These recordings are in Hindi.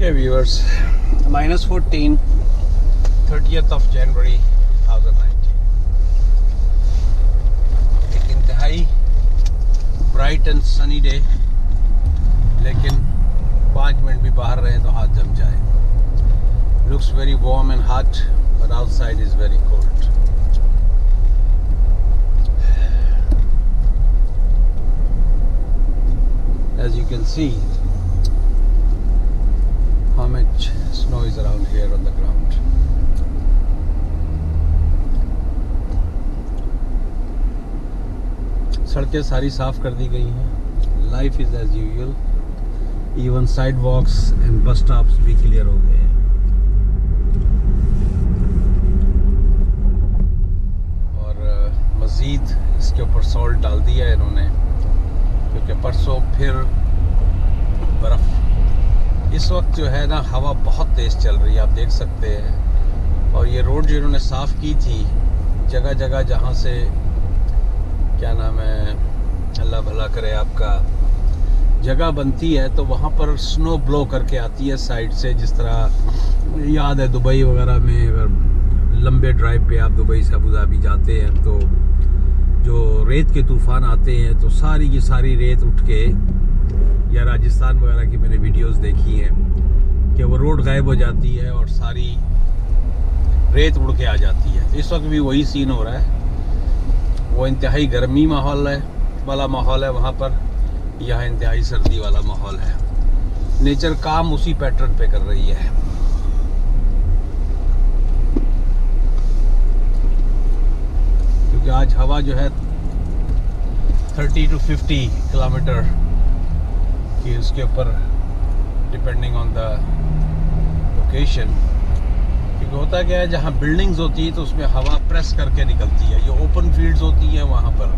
Okay viewers, -14, 30th of January 2019। एक इंतहाई ब्राइट एंड सनी डे, लेकिन 5 मिनट भी बाहर रहे तो हाथ जम जाए। Looks very warm and hot, but outside is very cold। As you can see, how much snow is around here on the ground। सड़कें सारी साफ कर दी गई हैं। Life is as usual. Even sidewalks and bus stops भी क्लियर हो गए हैं। और मज़ीद इसके ऊपर सॉल्ट डाल दिया है इन्होंने, क्योंकि परसों फिर बर्फ़। इस वक्त जो है ना, हवा बहुत तेज़ चल रही है, आप देख सकते हैं। और ये रोड जो इन्होंने साफ़ की थी, जगह जगह जहाँ से, क्या नाम है, अल्लाह भला करे, आपका जगह बनती है तो वहाँ पर स्नो ब्लो करके आती है साइड से। जिस तरह याद है दुबई वगैरह में, अगर लंबे ड्राइव पे आप दुबई से अबू धाबी जाते हैं तो जो रेत के तूफ़ान आते हैं तो सारी की सारी रेत उठ के, या राजस्थान वगैरह की मैंने वीडियोस देखी हैं कि वो रोड गायब हो जाती है और सारी रेत उड़ के आ जाती है। इस वक्त भी वही सीन हो रहा है। वो इंतहाई गर्मी माहौल है वाला माहौल है वहाँ पर, यहाँ इंतहाई सर्दी वाला माहौल है। नेचर काम उसी पैटर्न पे कर रही है। क्योंकि आज हवा जो है 30 to 50 किलोमीटर कि उसके ऊपर, डिपेंडिंग ऑन द लोकेशन। क्योंकि होता क्या है, जहाँ बिल्डिंग्स होती है तो उसमें हवा प्रेस करके निकलती है। ये ओपन फील्ड्स होती हैं वहाँ पर।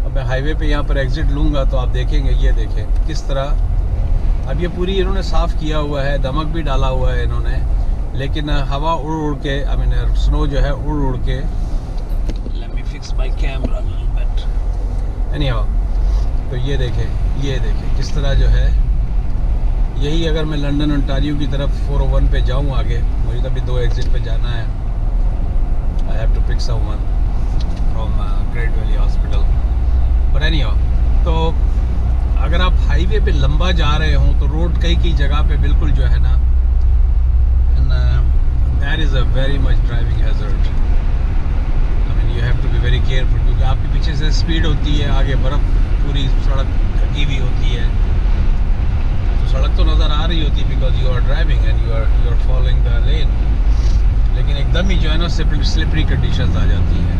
अब मैं हाईवे पे यहाँ पर एग्जिट लूँगा तो आप देखेंगे, ये देखें किस तरह। अब ये पूरी इन्होंने साफ़ किया हुआ है, दमक भी डाला हुआ है इन्होंने, लेकिन हवा उड़ उड़ के, आई मीन स्नो जो है उड़ उड़ के। Let me fix my camera little bit. Anyhow, तो ये देखें किस तरह जो है। यही अगर मैं लंदन ओंटारियो की तरफ 401 पे जाऊँ आगे, मुझे तो अभी 2 एग्जिट पे जाना है। I have to pick someone from Great Valley Hospital. But anyhow, तो अगर आप हाईवे पे लंबा जा रहे हों तो रोड कई जगह पे बिल्कुल जो है ना, that is a very much driving hazard. I mean you have to be very careful, क्योंकि आपके पीछे से स्पीड होती है, आगे बर्फ़, पूरी सड़क ढकी हुई होती है। तो सड़क तो नज़र आ रही होती है because you are driving and you are following the lane, लेकिन एकदम ही जो है ना स्लिपरी कंडीशंस आ जाती हैं।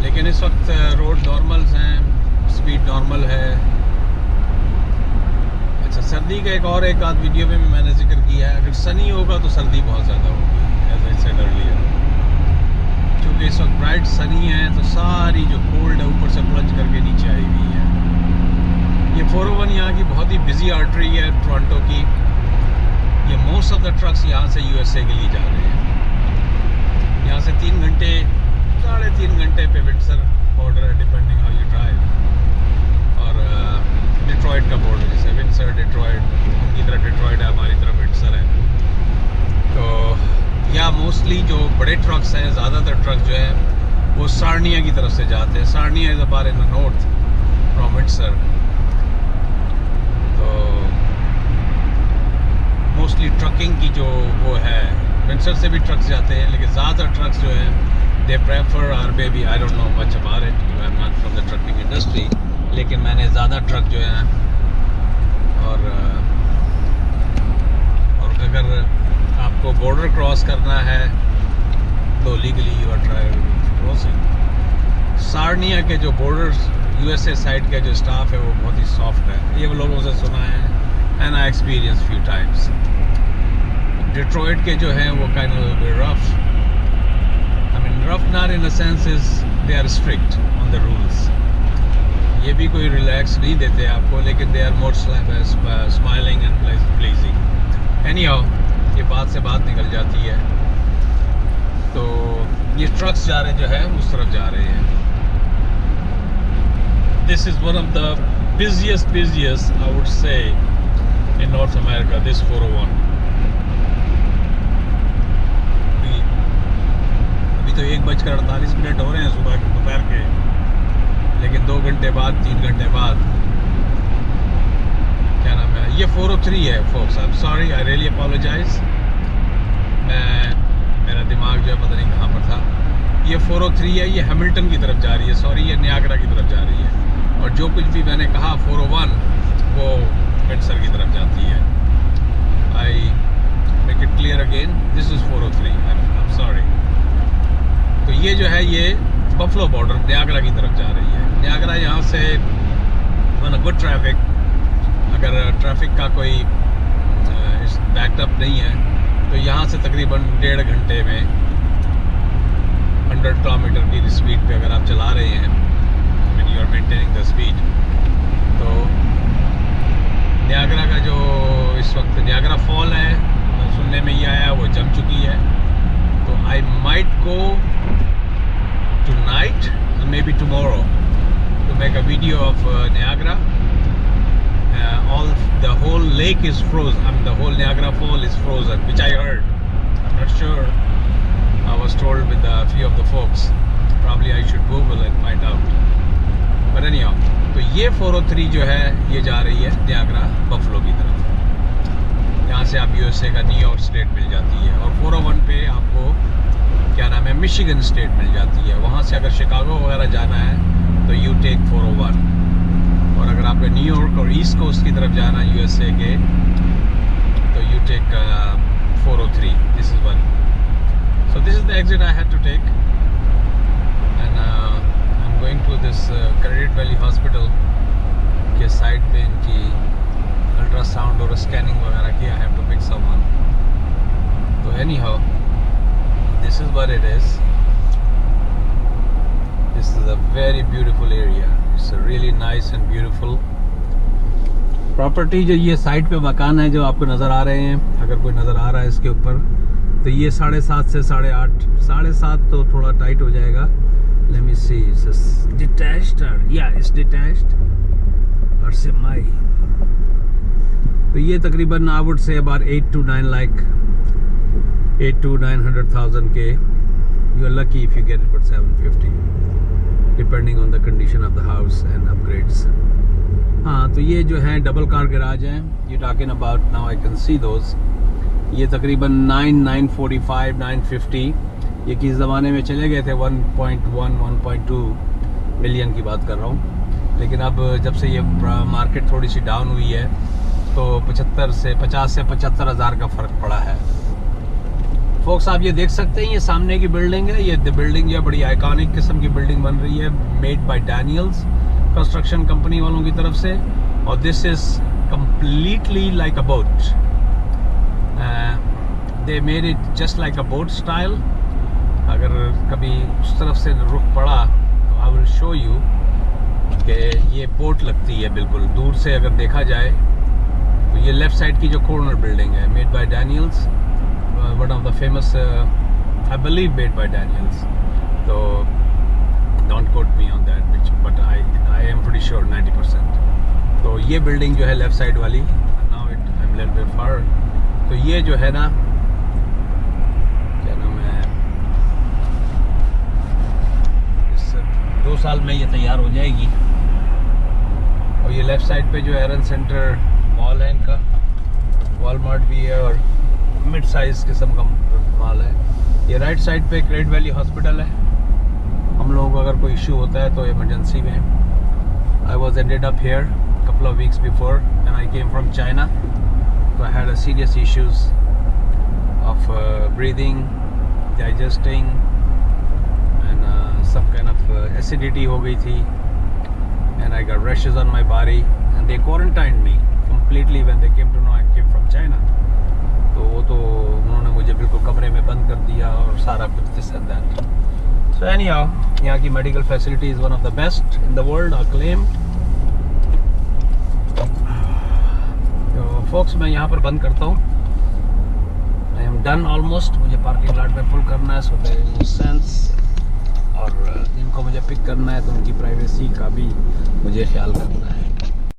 लेकिन इस वक्त रोड नॉर्मल्स हैं, स्पीड नॉर्मल है। अच्छा, सर्दी का एक आध वीडियो में भी मैंने जिक्र किया है। अगर सनी होगा तो सर्दी बहुत ज़्यादा होगी, एज आई सेड अर्लियर। क्योंकि इस वक्त ब्राइट सनी है तो सारी जो कोल्ड है ऊपर से प्लंज करके नीचे आई हुई है। ये 401 यहाँ की बहुत ही बिजी आर्टरी है टोरंटो की। ये मोस्ट ऑफ द ट्रक्स यहाँ से यूएसए के लिए जा रहे हैं। यहाँ से 3 घंटे, 3.5 घंटे पे विंडसर बॉर्डर है, डिपेंडिंग हाउ यू ड्राइव। और डिट्रॉइट का बॉर्डर, जैसे विंडसर डिट्रॉइट, उनकी तरफ डिट्रॉइट है, हमारी तरफ विंडसर है। तो या मोस्टली जो बड़े ट्रक्स हैं, ज़्यादातर ट्रक जो है वो सार्निया की तरफ से जाते हैं। Sarnia is about in the north from Windsor. तो मोस्टली ट्रकिंग की जो वो है, विंडसर से भी ट्रक्स जाते हैं, लेकिन ज़्यादातर ट्रक्स जो है दे प्रेफर, और baby I don't know much about it, I am not from the trucking industry, लेकिन मैंने ज़्यादा ट्रक जो है, और अगर आपको बॉर्डर क्रॉस करना है तो legally you are crossing. Sarnia के जो बॉर्डर्स यूएसए साइड का जो स्टाफ है वो बहुत ही सॉफ्ट है, ये लोगों से सुना है, and I experience few times. Detroit के जो हैं वो kind of rough, I mean rough not in the sense is they are strict on the rules. ये भी कोई रिलैक्स नहीं देते आपको, लेकिन they are more smiling and pleasing. Anyhow, ये बात से बात निकल जाती है। तो ये ट्रक्स जा रहे जो है उस तरफ जा रहे हैं। This is one of the busiest I would say in North America, this 401. अभी तो 1:48 हो रहे हैं सुबह के, दोपहर के, लेकिन 2 घंटे बाद, 3 घंटे बाद, क्या नाम है, ये 403 है folks. I'm sorry, I really apologize. मेरा दिमाग जो है पता नहीं कहाँ पर था. ये 403 है, ये हैमिल्टन की तरफ जा रही है, सॉरी, ये नियाग्रा की तरफ जा रही है. और जो कुछ भी मैंने कहा 401 वो विंडसर की तरफ जाती है. I make it clear again, this is 403. I am sorry. तो ये जो है ये बफलो बॉर्डर नियाग्रा की तरफ जा रही है. नियाग्रा यहाँ से ऑन अ गुड ट्रैफिक, अगर ट्रैफिक का कोई बैकअप नहीं है तो यहाँ से तकरीबन 1.5 घंटे में 100 किलोमीटर की स्पीड पे अगर आप चला रहे हैं, when you are maintaining the speed, तो नियाग्रा का जो इस वक्त नियाग्रा फॉल है, सुनने में ये आया वो जम चुकी है. तो I might go tonight and maybe tomorrow to make a video of Niagara. The whole lake is frozen. I mean, the whole Niagara Fall is frozen, which I heard. I'm not sure. I was told with a few of the folks. Probably I should Google and find out. But anyhow, तो ये 403 जो है ये जा रही है नियाग्रा बफलो की तरफ. यहाँ से आप यूएसए का न्यूयॉर्क स्टेट मिल जाती है, और 401 पे आपको क्या नाम है मिशिगन स्टेट मिल जाती है. वहाँ से अगर शिकागो वगैरह जाना है तो यू टेक 401, और अगर आपको न्यूयॉर्क और ईस्ट कोस्ट की तरफ जाना है यूएसए के तो you take 403. This is one. So this is the exit I had to take, and I am going to this credit valley hospital के साइड पे इनकी अल्ट्रासाउंड और स्कैनिंग वगैरह की. I have to pick someone. तो anyhow, this is what it is. This is a very beautiful area. It's a really nice and beautiful property. जो ये साइड पे मकान है जो आपको नज़र आ रहे हैं, अगर कोई नज़र आ रहा है इसके ऊपर, तो ये 7.5 से 8.5, 7.5 तो थोड़ा टाइट हो जाएगा. Let me see. It's detached or yeah, it's detached or semi. तो ये तकरीबन I would say about 8 to 9 lakh. 8 to 900,000 के. You are lucky if you get it for 750, depending on the condition of the house and upgrades. हाँ, तो ये जो है डबल कार गैराज है. You talking about now? I can see those. ये तकरीबन 945, 950. ये किस ज़माने में चले गए थे 1.1, 1.2 मिलियन की बात कर रहा हूँ. लेकिन अब जब से ये मार्केट थोड़ी सी डाउन हुई है तो 50 से 75 हज़ार का फ़र्क पड़ा है. फोक्स आप ये देख सकते हैं, ये सामने की बिल्डिंग है. ये बिल्डिंग जो बड़ी आइकॉनिक किस्म की बिल्डिंग बन रही है, made by Daniels construction company वालों की तरफ से. और this is completely like a boat. They made it just like a boat style. अगर कभी उस तरफ से रुख पड़ा तो आई विल शो यू कि ये बोट लगती है बिल्कुल दूर से. अगर देखा जाए तो ये लेफ़्ट साइड की जो कॉर्नर बिल्डिंग है, made by Daniels, one of the famous I believe made by Daniels, so don't quote me on that, but I am pretty sure 90%. तो ये बिल्डिंग जो है लेफ्ट साइड वाली, now I'm a little bit far. तो ये जो है ना, क्या नाम है, इस 2 साल में ये तैयार हो जाएगी. और ये लेफ्ट साइड पे जो एरन सेंटर मॉल है इनका, वॉलमार्ट भी है और मिड साइज किस्म का माल है. ये राइट साइड पे क्रेडिट वैली हॉस्पिटल है. हम लोगों को अगर कोई इशू होता है तो इमरजेंसी में, I was ended up here couple of weeks before and I came from China, so I had a serious issues of breathing, digesting and some kind of acidity हो गई थी, and I got rashes on my body and they quarantined me completely when they came to know I came from China. तो वो तो उन्होंने मुझे बिल्कुल कमरे में बंद कर दिया और सारा कुछ this and that. So anyhow, यहाँ की medical facility is one of the best in the world, are claimed. तो फोक्स मैं यहाँ पर बंद करता हूँ. I am done almost. मुझे पार्किंग लॉट में पुल करना है, so there is no sense. और जिनको मुझे पिक करना है तो उनकी प्राइवेसी का भी मुझे ख्याल करना है.